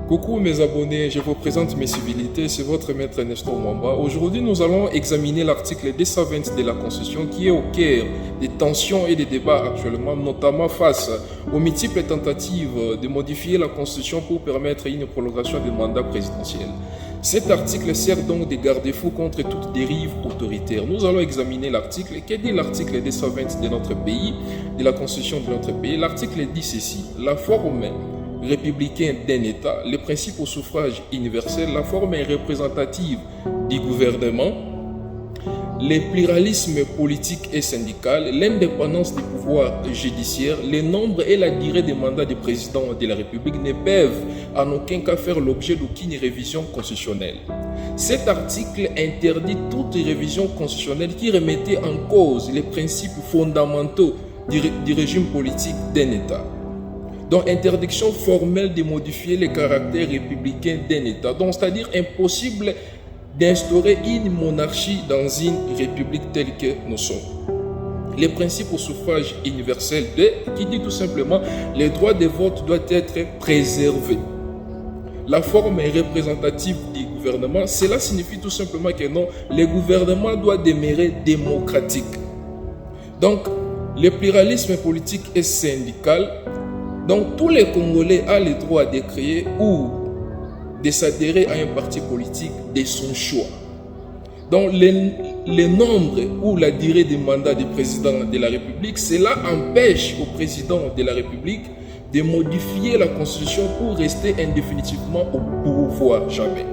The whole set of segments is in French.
Coucou mes abonnés, je vous présente mes civilités, c'est votre maître Nestor Mwamba. Aujourd'hui, nous allons examiner l'article 220 de la Constitution qui est au cœur des tensions et des débats actuellement, notamment face aux multiples tentatives de modifier la Constitution pour permettre une prolongation du mandat présidentiel. Cet article sert donc de garde-fou contre toute dérive autoritaire. Nous allons examiner l'article. Que dit l'article 220 de notre pays, de la Constitution de notre pays? L'article dit ceci: la forme républicain d'un État, les principes au suffrage universel, la forme représentative du gouvernement, le pluralisme politique et syndical, l'indépendance du pouvoir judiciaire, le nombre et la durée des mandats du président de la République ne peuvent en aucun cas faire l'objet d'aucune révision constitutionnelle. Cet article interdit toute révision constitutionnelle qui remettait en cause les principes fondamentaux du régime politique d'un État. Donc, interdiction formelle de modifier le caractère républicain d'un État. Donc, c'est-à-dire impossible d'instaurer une monarchie dans une république telle que nous sommes. Les principes au suffrage universel qui dit tout simplement les droits de vote doivent être préservés. La forme représentative du gouvernement, cela signifie tout simplement que non, le gouvernement doit demeurer démocratique. Donc, le pluralisme politique et syndical. Donc, tous les Congolais ont le droit de créer ou de s'adhérer à un parti politique de son choix. Donc, le nombre ou la durée du mandat du président de la République, cela empêche au président de la République de modifier la Constitution pour rester indéfinitivement au pouvoir, jamais.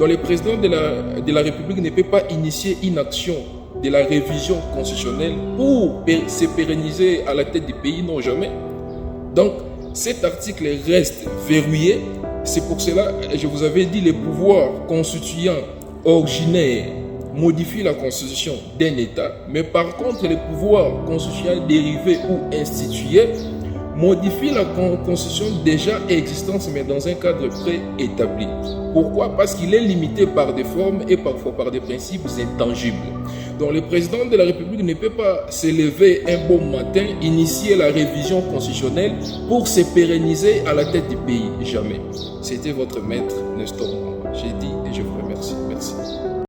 Donc, le président de la République ne peut pas initier une action de la révision constitutionnelle pour se pérenniser à la tête du pays, non, jamais. Donc, cet article reste verrouillé. C'est pour cela que je vous avais dit les pouvoirs constituants originaires modifient la constitution d'un État, mais par contre les pouvoirs constituants dérivés ou institués modifient la constitution déjà existante mais dans un cadre préétabli. Pourquoi? Parce qu'il est limité par des formes et parfois par des principes intangibles. Donc le président de la République ne peut pas se lever un bon matin, initier la révision constitutionnelle pour se pérenniser à la tête du pays. Jamais. C'était votre maître Nestor Mwamba. J'ai dit et je vous remercie. Merci.